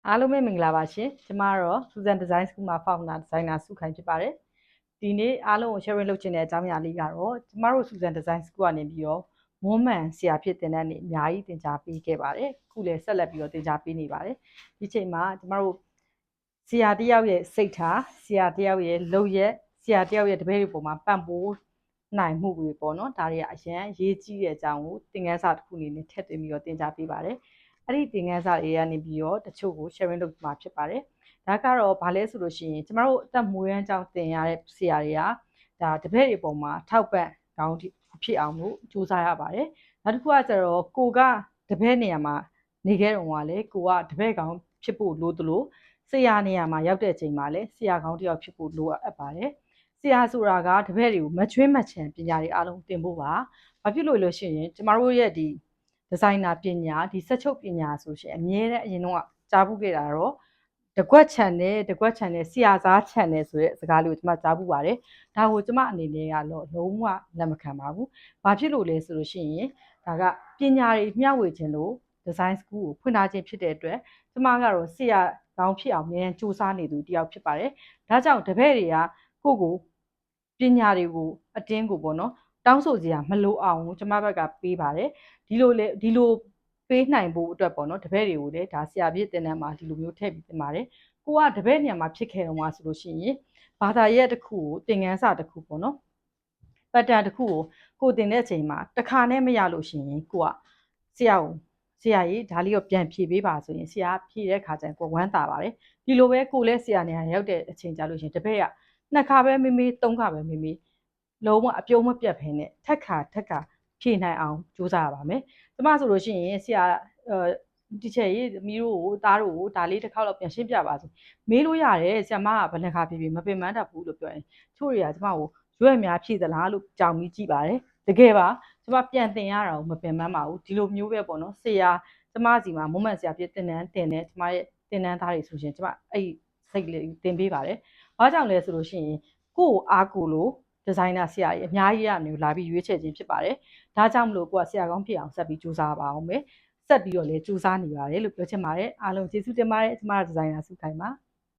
အားလုံးပဲမင်္ဂလာပါရှင်ကျမတော့ Susan Design School မှာ Founder Designer စုခိုင်ဖြစ်ပါတယ်ဒီနေ့အားလုံးကို sharing လုပ်ချင်တဲ့အကြောင်းအရာလေးကတော့ကျမတို့ Susan Design School ကနေပြီးတော့မွမ်းမံဆရာဖြစ်တဲ့နေ့အများကြီးသင်ကြားပေးခဲ့ပါတယ်ခုလည်းဆက်လက်ပြီးတော့သင်ကြားပေးနေပါတယ်ဒီချိန်မှာကျမတို့ဆရာတယောက်ရဲ့စိတ်ထားဆရာတယောက်ရဲ့လုပ်ရက်ဆရာတယောက်ရဲ့တပည့်တွေပေါ်မှာပံ့ပိုးနိုင်မှုတွေပေါ့နော်ဒါတွေကအရန်ရေးကြီးတဲ့အကြောင်းကိုသင်ခန်းစာတစ်ခုအနေနဲ့ထည့်သွင်းပြီးတော့သင်ကြားပေးပါတယ်အဲ့ဒီသင်ခန်းစာတွေကနေပြီးတော့တချို့ကို sharing လုပ်မှာဖြစ်ပါတယ်ဒါကတော့ဘာလဲဆိုလို့ရှိရင်ကျမတို့အသက်မွေးရန်ကြောင့်သင်ရတဲ့ဆရာတွေကဒါတပည့်တွေပေါ်မှာထောက်ပံ့ကောင်းဖြစ်အောင်လို့စူးစမ်းရပါတယ်နောက်တစ်ခုကကျတော့ကိုကတပည့်နေရာမှာနေခဲ့တော့ကလေကိုကတပည့်ကောင်းဖြစ်ဖို့လိုသလိုဆရာနေရာမှာရောက်တဲ့အချိန်မှာလည်းဆရာကောင်းတစ်ယောက်ဖြစ်ဖို့လိုအပ်ပါတယ်ဆရာဆိုတာကတပည့်တွေကိုမချွင်းမချန်ပညာတွေအားလုံးသင်ဖို့ပါဘာဖြစ်လို့လဲရှိရင်ကျမတို့ရဲ့ဒီဒီဇိုင်နာပညာဒီစက်ချုပ်ပညာဆိုရှင်အမြဲတမ်းအရင်တော့ကြားဘူးခဲ့တာတော့တကွက်ချန်တဲ့ဆရာစားချန်တဲ့ဆိုတဲ့စကားလေးကိုကျမကြားဘူးပါတယ်ဒါကိုကျမအနေနဲ့ကတော့လုံးဝလက်မခံပါဘူးဘာဖြစ်လို့လဲဆိုလို့ရှိရင်ဒါကပညာတွေမျှဝေခြင်းလို့ဒီဇိုင်းစကူးကိုဖွင့်ထားခြင်းဖြစ်တဲ့အတွက်ကျမကတော့ဆရာကောင်းဖြစ်အောင်အများကြီးစူးစမ်းနေသူတယောက်ဖြစ်ပါတယ်ဒါကြောင့်တပည့်တွေကကိုပညာတွေကိုအတင်းကိုပေါ့နော်တောင်းဆိုစရာမလိုအောင်ကျမဘက်ကပေးပါတယ်ဒီလိုပေးနိုင်ဖို့အတွက်ပေါ့နော်တပည့်တွေကိုလည်းဒါဆရာပြည့်တင်တန်းမှာဒီလိုမျိုးထည့်ပြီးတင်ပါတယ်ကိုကတပည့်နေရာမှာဖြစ်ခဲ့တော့မှာဆိုလို့ရှိရင်ဘာသာရပ်တစ်ခုကိုသင်ခန်းစာတစ်ခုပေါ့နော်ပတ်တာတစ်ခုကိုတင်တဲ့အချိန်မှာတစ်ခါနဲ့မရလို့ရှိရင်ကိုကဆရာကြီးဒါလေးကိုပြန်ဖြေပေးပါဆိုရင်ဆရာဖြေတဲ့ခါကျရင်ကိုဝမ်းသာပါတယ်ဒီလိုပဲကိုလည်းဆရာနေရာရောက်တဲ့အချိန်ကြာလို့ရှိရင်တပည့်ကနှစ်ခါပဲမေးသုံးခါပဲမေးလုံးဝအပြုံးမပြတ်ဖဲနဲ့ထက်ခါဖြေနိုင်အောင်ကြိုးစားရပါမယ်ကျမဆိုလို့ရှိရင်ဆရာတီချာကြီးသမီးတို့ကိုသားတို့ကိုဒါလေးတစ်ခေါက်တော့ပြန်ရှင်းပြပါဆိုမေးလို့ရတယ်ဆရာမကဘယ်နှခါဖြေမပင်ပန်းတတ်ဘူးလို့ပြောရင်ချို့တွေကကျမကိုရွက်များဖြည့်သလားလို့ကြောင်ပြီးကြည့်ပါတယ်တကယ်ပါကျမပြန်တင်ရတာကိုမပင်ပန်းပါဘူးဒီလိုမျိုးပဲပေါ့နော်ဆရာကျမစီမှာမုံမှန်ဆရာပြတင်တန်းတင်တယ်ကျမရဲ့တင်တန်းသားတွေဆိုရှင်ကျမအဲ့စိတ်လေးတင်ပေးပါတယ်ဘာကြောင့်လဲဆိုလို့ရှိရင်ကို့အားကိုလို့ဒီဇိုင်နာဆရာကြီးအများကြီးကနေလာပြီးရွေးချယ်ခြင်းဖြစ်ပါတယ်ဒါကြောင့်မလို့ကိုကဆရာကောင်းဖြစ်အောင်ဆက်ပြီးစူးစမ်းပါအောင်မယ်ဆက်ပြီးတော့လည်းစူးစမ်းနေပါတယ်လို့ပြောချင်ပါတယ်အားလုံးကျေးဇူးတင်ပါတယ်ကျမတို့ဒီဇိုင်နာစုခိုင်ပါ